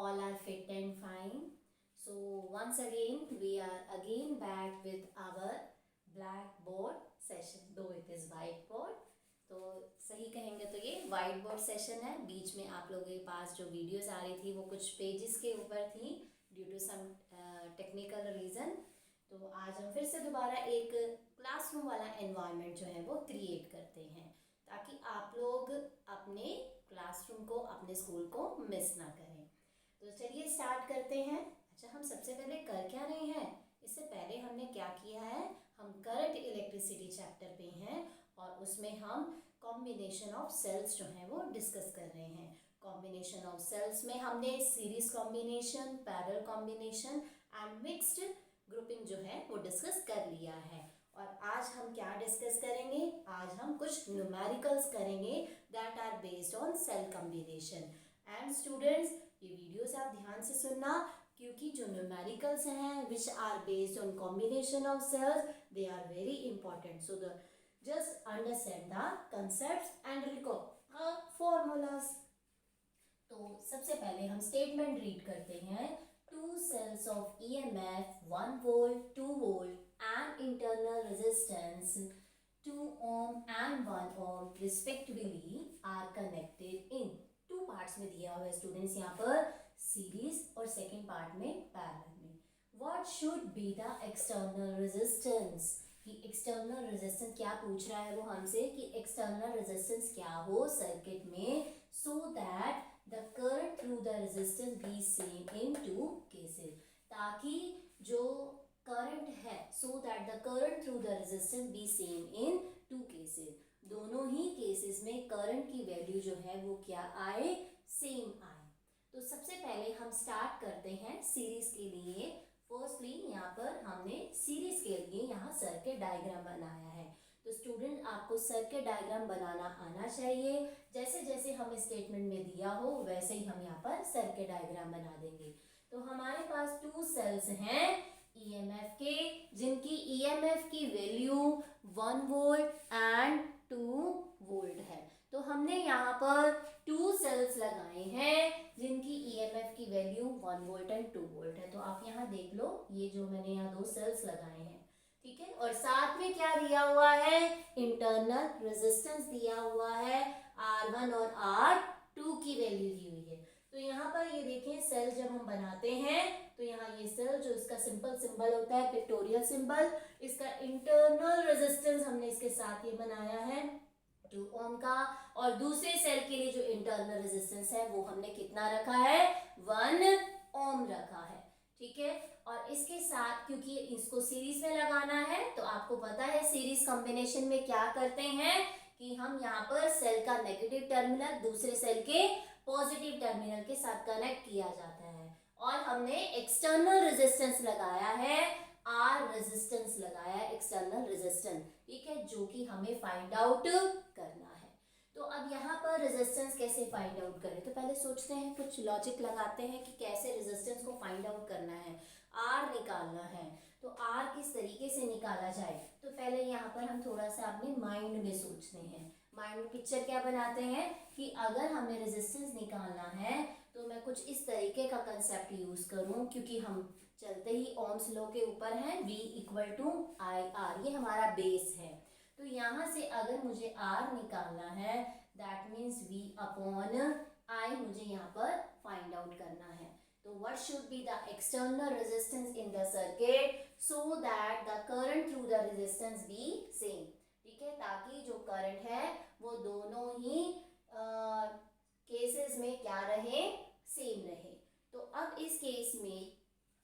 all are fit and fine. So once again we are again back with our blackboard session, though it is whiteboard. तो सही कहेंगे तो ये white board session है. बीच में आप लोगों के पास जो वीडियोस आ रही थी वो कुछ पेजेस के ऊपर थी due to some technical reason. तो आज हम फिर से दोबारा एक क्लासरूम वाला एनवायरनमेंट जो है वो क्रिएट करते हैं ताकि आप लोग अपने क्लासरूम को, अपने स्कूल को मिस ना करें. तो चलिए स्टार्ट करते हैं. अच्छा, हम सबसे पहले कर क्या रहे हैं? इससे पहले हमने क्या किया है, हम करंट इलेक्ट्रिसिटी चैप्टर पे हैं और उसमें हम कॉम्बिनेशन ऑफ सेल्स जो हैं वो डिस्कस कर रहे हैं. कॉम्बिनेशन ऑफ सेल्स में हमने series combination, parallel combination and mixed grouping जो है वो डिस्कस कर लिया है. और आज हम क्या डिस्कस करेंगे? आज हम कुछ न्यूमेरिकल्स करेंगे that are based on cell combination. And students, ये वीडियोस आप ध्यान से सुनना क्योंकि जो न्यूमेरिकल्स हैं which are based on combination of cells, they are very important. So the just understand the concepts and recall formulas. तो सबसे पहले हम स्टेटमेंट रीड करते हैं. Two cells of EMF 1 volt, 2 volt and internal resistance 2 ohm and 1 ohm respectively are connected in two parts में दिया हुआ है स्टूडेंट्स यहाँ पर सीरीज और सेकेंड पार्ट में पैरेलल में. What should be the external resistance? कि एक्सटर्नल रेजिस्टेंस क्या पूछ रहा है वो हमसे कि एक्सटर्नल रेजिस्टेंस क्या हो सर्किट में so that the current through the resistance be same in two cases. ताकि जो current है so that the current through the resistance be same in two cases. दोनों ही cases में current की वैल्यू जो है वो क्या आए, सेम आए. तो सबसे पहले हम स्टार्ट करते हैं सीरीज के लिए. फर्स्टली यहाँ पर हमने सीरीज के लिए यहाँ सर्किट डायग्राम बनाया है. तो स्टूडेंट आपको सर्किट डायग्राम बनाना आना चाहिए. जैसे जैसे हम स्टेटमेंट में दिया हो वैसे ही हम यहाँ पर सर्किट डायग्राम बना देंगे. तो हमारे पास टू सेल्स हैं ईएमएफ के जिनकी ईएमएफ की वैल्यू 1 वोल्ट एंड 2 वोल्ट है. तो हमने यहाँ पर टू सेल्स लगाए हैं जिनकी ईएमएफ की वैल्यू 1 वोल्ट एंड 2 वोल्ट है. तो आप यहाँ देख लो, ये जो मैंने यहाँ दो सेल्स लगाए हैं, ठीक है. और साथ में क्या दिया हुआ है, इंटरनल रेजिस्टेंस दिया हुआ है, R1 और R2 की वैल्यू दी हुई है. तो यहाँ पर ये देखें, सेल जब हम बनाते हैं तो यहाँ ये सेल जो इसका सिंपल सिंबल होता है पिक्टोरियल सिंबल, इसका इंटरनल रेजिस्टेंस हमने इसके साथ ये बनाया है 2 ओम का. और दूसरे सेल के लिए जो इंटरनल रेजिस्टेंस है वो हमने कितना रखा है, 1 ओम रखा है, ठीक है. और इसके साथ क्योंकि इसको सीरीज में लगाना है तो आपको पता है सीरीज कॉम्बिनेशन में क्या करते हैं कि हम यहाँ पर सेल का नेगेटिव टर्मिनल दूसरे सेल के पॉजिटिव टर्मिनल के साथ कनेक्ट किया जाता है. और हमने एक्सटर्नल रेजिस्टेंस लगाया है, आर रेजिस्टेंस लगाया है, एक्सटर्नल रेजिस्टेंस, ठीक है, जो कि हमें फाइंड आउट करना है. तो अब यहाँ पर रेजिस्टेंस कैसे फाइंड आउट करें, तो पहले सोचते हैं, कुछ लॉजिक लगाते हैं कि कैसे रेजिस्टेंस को फाइंड आउट करना है. आर निकालना है तो आर किस तरीके से निकाला जाए. तो पहले यहाँ पर हम थोड़ा सा अपने माइंड में सोचते हैं. माइंड में पिक्चर क्या बनाते हैं कि अगर हमें रेजिस्टेंस निकालना है तो मैं कुछ इस तरीके का कंसेप्ट यूज करूँ, क्योंकि हम चलते ही ओम्स लॉ के ऊपर हैं, V equal to I R, ये हमारा बेस है. तो यहाँ से अगर मुझे R निकालना है that means V upon I मुझे यहाँ पर फाइंड आउट करना है. तो what should be the external resistance in the circuit so that the current through the resistance B same, ठीक है, ताकि जो करंट है वो दोनों ही केसेस में क्या रहे, सेम रहे. तो अब इस केस में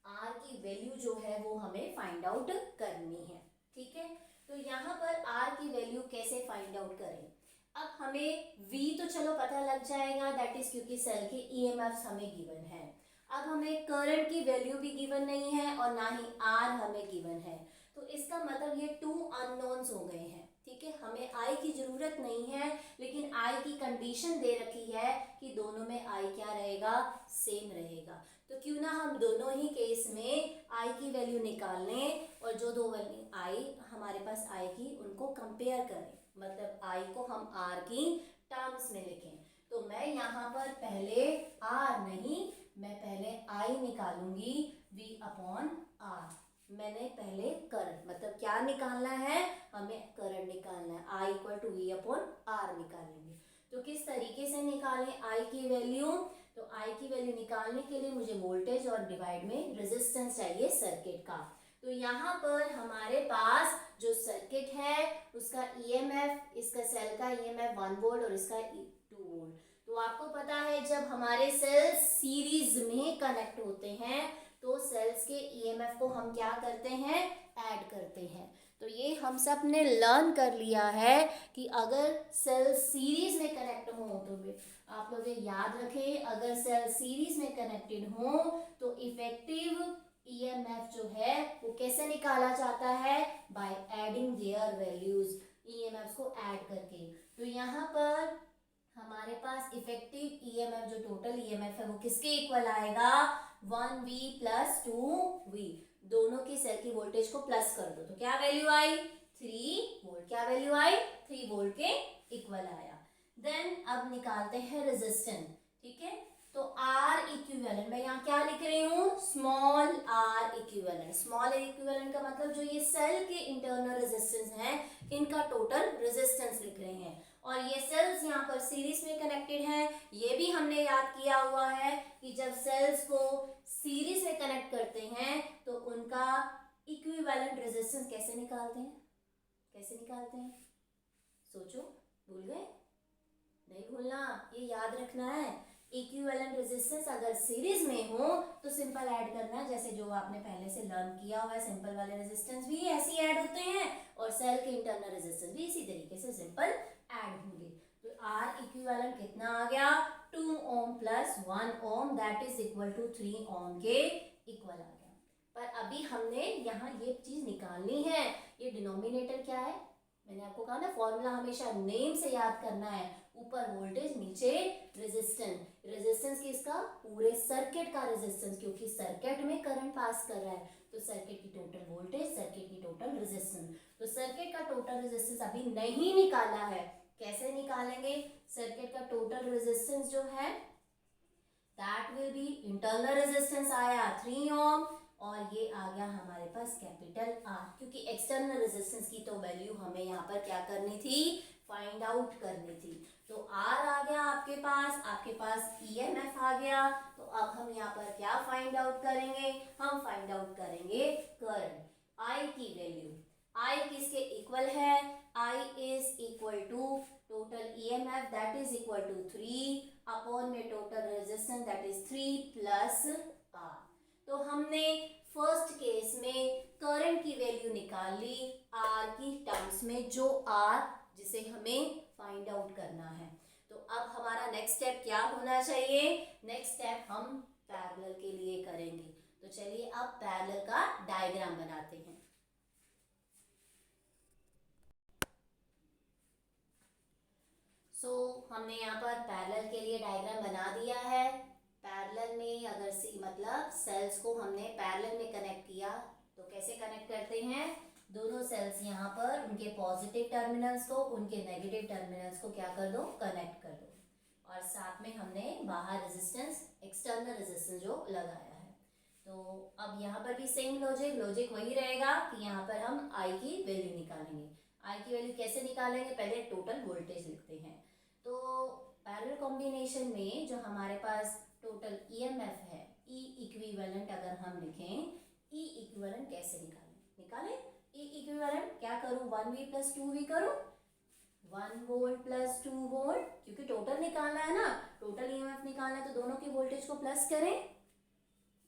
R की वैल्यू जो है वो हमें फाइंड आउट करनी है, ठीक है. तो यहाँ पर R की वैल्यू कैसे फाइंड आउट करें. अब हमें V तो चलो पता लग जाएगा, दैट इज क्योंकि सेल के EMFs हमें गिवन है. अब हमें करंट की वैल्यू भी गिवन नहीं है और ना ही R हमें गिवन है. तो इसका मतलब ये टू अननोन्स हो गए हैं, ठीक है. हमें I की जरूरत नहीं है लेकिन I की कंडीशन दे रखी है कि दोनों में I क्या रहेगा, सेम रहेगा. तो क्यों ना हम दोनों ही केस में I की वैल्यू निकाल लें और जो दो वैल्यू I हमारे पास आएगी उनको कंपेयर करें, मतलब I को हम R की टर्म्स में लिखें. तो मैं यहाँ पर पहले R नहीं मैं पहले आई निकालूंगी V अपॉन R। मैंने पहले करंट मतलब क्या निकालना है, हमें करंट निकालना है, I equal to V upon R निकालेंगे। तो किस तरीके से निकालें I की वैल्यू, तो I की वैल्यू निकालने के लिए मुझे वोल्टेज और डिवाइड में रेजिस्टेंस चाहिए सर्किट का। तो यहाँ पर हमारे पास जो सर्किट है उसका EMF, इसका सेल का EMF 1 वोल्ट और इसका 2 वोल्ट। तो आपको पता है जब हमारे सेल्स सीरीज में कनेक्ट होते हैं तो सेल्स के EMF को हम क्या करते हैं, ऐड करते हैं। तो ये हम सब ने लर्न कर लिया है कि अगर सेल सीरीज में कनेक्ट हो तो आप लोग याद रखें, अगर सेल सीरीज में कनेक्टेड हो तो इफेक्टिव EMF जो है वो कैसे निकाला जाता है, by adding there values, EMF को ऐड करके। तो यहाँ पर हमारे पास इफेक्टिव EMF जो टोटल EMF है वो किसके इक्वल आएगा, 1V प्लस 2V। दोनों की सेल की वोल्टेज को प्लस कर दो तो क्या वैल्यू आई, 3 वोल्ट। क्या वैल्यू आई, 3 वोल्ट के इक्वल आया। देन अब निकालते हैं रेजिस्टेंस, ठीक है। तो R इक्विवेलेंट, मैं यहाँ क्या लिख रही हूँ, small r equivalent. Small r equivalent का मतलब जो ये सेल के इंटरनल रेजिस्टेंस हैं इनका टोटल रेजिस्टेंस लिख रहे हैं। और ये सेल्स यहाँ पर सीरीज में कनेक्टेड हैं, ये भी हमने याद किया हुआ है कि जब सेल्स को सीरीज में कनेक्ट करते हैं तो उनका इक्विवेलेंट रेजिस्टेंस कैसे निकालते हैं, कैसे निकालते हैं, सोचो, भूल गए, नहीं भूलना, ये याद रखना है। इक्विवेलेंट रेजिस्टेंस अगर सीरीज में हो तो सिंपल ऐड करना है, जैसे जो आपने पहले से लर्न किया हुआ है, सिंपल वाले रेजिस्टेंस भी ऐसे ही ऐड होते हैं और सेल के इंटरनल रेजिस्टेंस भी इसी तरीके से सिंपल ऐड होंगे। तो R इक्विवेलेंट कितना आ गया, 2 ohm plus 1 ohm that is equal to 3 ohm के इक्वल आ गया। पर अभी हमने यहाँ ये चीज निकालनी है, ये डिनोमिनेटर क्या है, मैंने आपको कहा ना फॉर्मूला हमेशा नेम से याद करना है, ऊपर वोल्टेज नीचे रेजिस्टेंस। रेजिस्टेंस किसका, पूरे सर्किट का रेजिस्टेंस, क्योंकि सर्किट में करंट पास कर रहा है तो सर्किट की टोटल वोल्टेज, सर्किट की टोटल रेजिस्टेंस। तो सर्किट का टोटल रेजिस्टेंस अभी नहीं निकाला है, कैसे निकालेंगे, सर्किट का टोटल रेजिस्टेंस जो है that will be, internal resistance आया 3 ओम और ये आ गया हमारे पास कैपिटल R, क्योंकि एक्सटर्नल रेजिस्टेंस की तो वैल्यू हमें यहाँ पर क्या करनी थी, फाइंड आउट करनी थी। तो R आ गया आपके पास EMF आ गया। तो अब हम यहाँ पर क्या फाइंड आउट करेंगे, हम फाइंड आउट करेंगे करंट, I की वैल्यू। I किसके इक्वल है, I is equal to total EMF that is equal to 3 upon में total resistance that is 3 plus R। तो हमने फर्स्ट केस में करंट की वैल्यू निकाल ली R की टर्म्स में, जो R जिसे हमें फाइंड आउट करना है। तो अब हमारा नेक्स्ट स्टेप क्या होना चाहिए, नेक्स्ट स्टेप हम पैरेलल के लिए करेंगे। तो चलिए अब पैरेलल का डायग्राम बनाते हैं। हमने यहाँ पर पैरेलल के लिए डायग्राम बना दिया है। पैरेलल में अगर मतलब सेल्स को हमने पैरेलल में कनेक्ट किया तो कैसे कनेक्ट करते हैं, दोनों सेल्स यहाँ पर उनके पॉजिटिव टर्मिनल्स को उनके नेगेटिव टर्मिनल्स को क्या कर दो, कनेक्ट कर दो, और साथ में हमने बाहर रेजिस्टेंस, एक्सटर्नल रेजिस्टेंस जो लगाया है। तो अब यहाँ पर भी सेम लॉजिक वही रहेगा कि यहाँ पर हम I की वैल्यू निकालेंगे। I की वैल्यू कैसे निकालेंगे, पहले टोटल वोल्टेज लिखते हैं। तो पैरेलल कॉम्बिनेशन में जो हमारे पास टोटल EMF है, E इक्विवेलेंट अगर हम लिखें, E इक्विवेलेंट कैसे निकालें E इक्विवेलेंट क्या करूं, 1V प्लस 2V करूं, 1 वोल्ट प्लस 2 वोल्ट, क्योंकि टोटल निकालना है ना, टोटल EMF निकालना है तो दोनों की वोल्टेज को प्लस करें,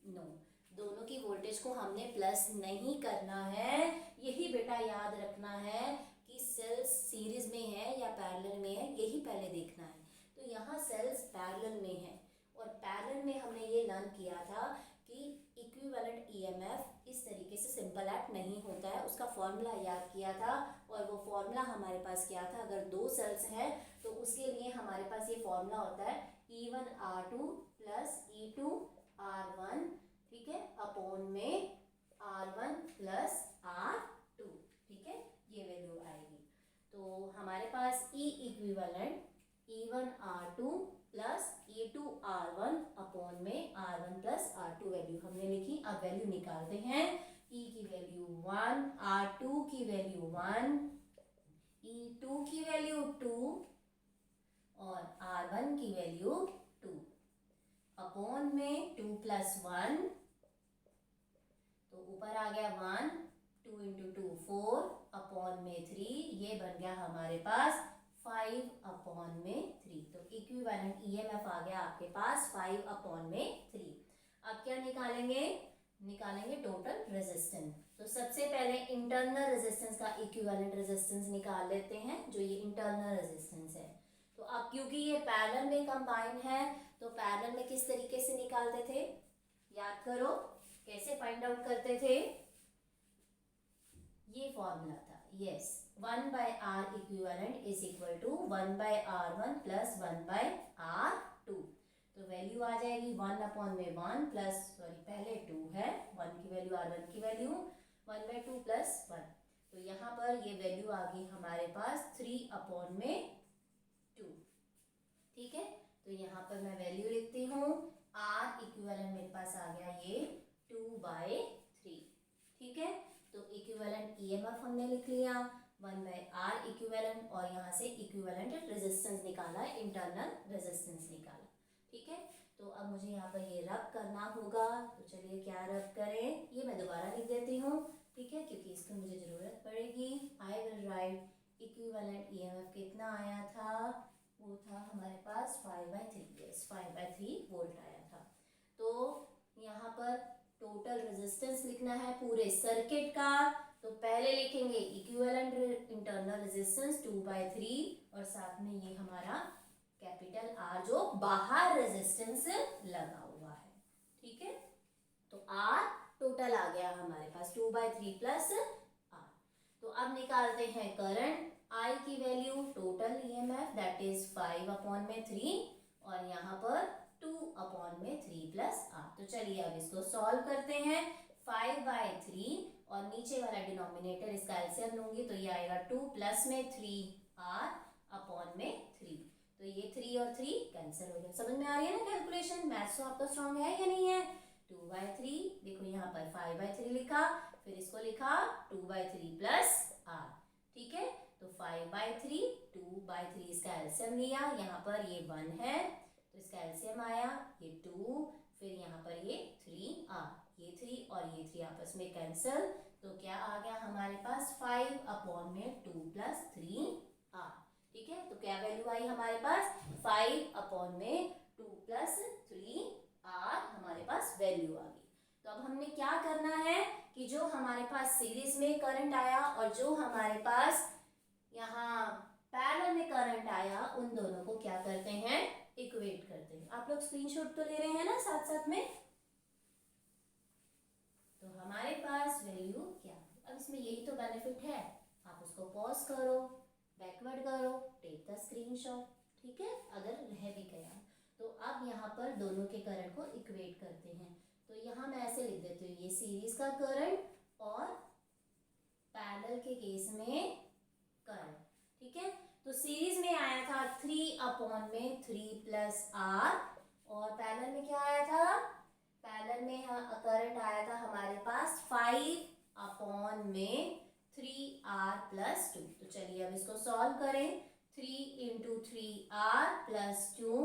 नो, दोनों की वोल्टेज को हमने प्लस नहीं करना है। यही बेटा याद रखना है कि सेल्स सीरीज में है या पैरेलल में है, यही पहले देखना है। तो यहाँ सेल्स पैरेलल में है और पैरेलल में हमने ये लर्न किया था कि इक्विवेलेंट EMF इस तरीके से सिंपल ऐड नहीं होता है, उसका फॉर्मूला याद किया था। और वो फॉर्मूला हमारे पास क्या था, अगर दो सेल्स हैं तो उसके लिए हमारे पास ये फॉर्मूला होता है E1R2 प्लस E2R1, ठीक है, अपॉन में R1 प्लस R2, ठीक है, ये वैल्यू आएगी। तो हमारे पास E equivalent E1R2 plus E2R1 upon में R1 प्लस R2 वैल्यू हमने लिखी। अब वैल्यू निकालते हैं। E की वैल्यू 1, R2 की वैल्यू 1, E2 की वैल्यू 2 और R1 की वैल्यू 2 अपॉन में 2 प्लस 1, तो ऊपर आ गया 1, 2 इंटू 2 4 अपॉन में 3, ये बन गया हमारे पास 5 अपॉन में 3। तो इक्विवेलेंट ईएमएफ आ गया आपके पास 5 अपॉन में 3। अब क्या निकालेंगे? निकालेंगे टोटल रेजिस्टेंस। तो सबसे पहले इंटरनल रेजिस्टेंस का इक्विवेलेंट रेजिस्टेंस निकाल लेते हैं, जो ये इंटरनल रेजिस्टेंस है। तो अब क्योंकि ये पैरेलल में कंबाइन है, तो पैरेलल में किस तरीके से निकालते थे? याद करो, कैसे फाइंड आउट करते थे? ये फॉर्मूला था, yes, 1/R equivalent is equal to 1/R1 plus 1/R2। तो वैल्यू आ जाएगी 1 अपॉन में 1 प्लस, सॉरी पहले 2 है, 1 की वैल्यू R1 की वैल्यू 1/2 प्लस 1। तो यहाँ पर ये वैल्यू आ गई हमारे पास 3 अपॉन में 2। ठीक है, तो यहाँ पर मैं वैल्यू लिखती हूँ। R इक्विवेलेंट मेरे पास आ गया ये 2/3। ठीक है, तो इक्विवेलेंट ईएमएफ हमने लिख लिया 1/R इक्विवेलेंट, और यहाँ से इक्विवेलेंट रेजिस्टेंस निकाला, इंटरनल रेजिस्टेंस निकाला। ठीक है, तो अब मुझे यहाँ पर ये रब करना होगा। तो चलिए क्या रब करें, ये मैं दोबारा लिख देती हूँ। ठीक है, क्योंकि इसकी मुझे ज़रूरत पड़ेगी। I will write equivalent EMF कितना आया था, वो था हमारे पास 5/3, यस 5/3 वोल्ट आया था। तो यहाँ पर टोटल रेजिस्टेंस लिखना है पूरे सर्किट का। तो पहले लिखेंगे इक्विवेलेंट इंटरनल रेजिस्टेंस 2/3 और साथ में ये हमारा कैपिटल R जो बाहर रेजिस्टेंस लगा हुआ है। ठीक है, तो R टोटल आ गया हमारे पास 2/3 प्लस R। तो अब निकालते हैं करंट। I की value total EMF that is 5 upon में 3 और यहाँ पर 2 अपॉन में 3 प्लस R। तो चलिए अब इसको सॉल्व करते हैं। 5/3 और नीचे वाला डिनोमिनेटर इसका एलसीएम लूंगी तो ये आएगा 2 प्लस में 3R अपॉन में 3। तो ये 3 और 3 कैंसिल हो गया। समझ में आ रही है ना कैलकुलेशन? मैथ्स तो आपका स्ट्रांग है या नहीं है? 2/3, देखो यहाँ पर 5/3 लिखा, फिर इसको लिखा 2/3 प्लस R। ठीक है, तो 5/3, 2/3 इसका एलसीएम लिया, यहाँ पर ये 1 है तो इसका एलसीएम आया ये 2, फिर यहाँ पर ये 3R, ये 3 और ये 3 आपस में कैंसिल। तो क्या आ गया हमारे पास 5 अपॉन में 2 प्लस 3R। ठीक है, तो क्या वैल्यू आई हमारे पास 5 अपॉन में 2 प्लस 3R हमारे पास वैल्यू आ गई। तो अब हमने क्या करना है कि जो हमारे पास सीरीज में करंट आया और जो हमारे पास यहाँ पैरेलल में करंट आया, उन दोनों को क्या करते हैं, इक्वेट करते हैं। आप लोग स्क्रीनशॉट तो ले रहे हैं ना साथ साथ में? तो हमारे पास वैल्यू क्या है, अब इसमें यही तो बेनिफिट है, आप उसको पॉज करो, बैकवर्ड करो, टेक द स्क्रीनशॉट। ठीक है, अगर रह भी गया तो अब यहाँ पर दोनों के करंट को इक्वेट करते हैं। तो यहाँ मैं ऐसे लिख देती हूँ, ये सीरीज का करंट और पैरेलल के केस में करंट। ठीक है, तो सीरीज में आया था 3 अपॉन में 3 प्लस R और पैरेलल में क्या आया था, पैरेलल में करंट आया था हमारे पास 5 अपॉन में 3R प्लस 2। तो चलिए अब इसको सॉल्व करें। 3 into 3R plus 2,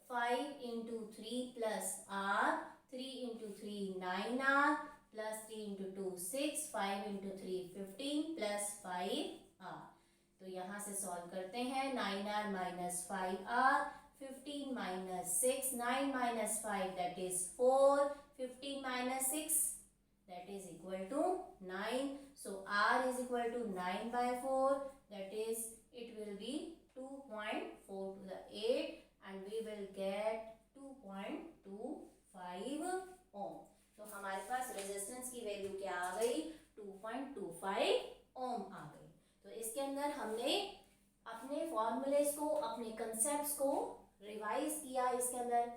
5 into 3 plus R, 3 into 3 9R plus 3 into 2 6, 5 into 3 15 plus 5R। तो यहाँ से सॉल्व करते हैं। 9R minus 5R, 15 minus 6, 9 minus 5 that is 4, 15 minus 6 that is equal to 9. So R is equal to 9/4, that is it will be 2.4 to the 8 and we will get 2.25 ohm. तो हमारे पास resistance की value क्या आ गई, 2.25 ओम आ गई। तो इसके अंदर हमने अपने फॉर्मूलेस को, अपने कंसेप्ट्स को रिवाइज किया। इसके अंदर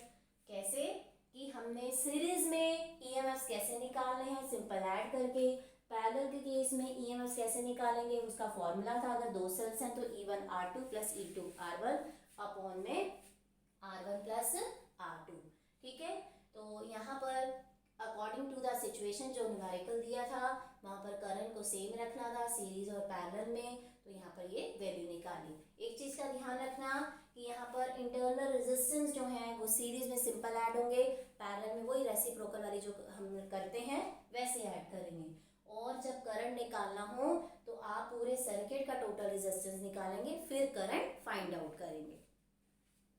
कैसे कि हमने सीरीज में ईएमएफ कैसे निकालने हैं सिंपल ऐड करके, पैरेलल के केस में ईएमएफ कैसे निकालेंगे उसका फॉर्मूला था, अगर दो सेल्स हैं तो E1R2 प्लस E2R1 अपॉन में R1 प्लस R2। ठीक है, तो यहाँ पर अकॉर्डिंग टू द सिचुएशन जो न्यूमेरिकल दिया था वहाँ पर करंट को सेम रखना था सीरीज और पैरेलल में, तो यहाँ पर ये वैल्यू निकाली। एक चीज़ का ध्यान रखना कि यहाँ पर इंटरनल रेजिस्टेंस जो है वो सीरीज में सिंपल ऐड होंगे, पैरेलल में वही रेसिप्रोकल वाली जो हम करते हैं वैसे ऐड करेंगे। और जब करंट निकालना हो तो आप पूरे सर्किट का टोटल रेजिस्टेंस निकालेंगे, फिर करंट फाइंड आउट करेंगे।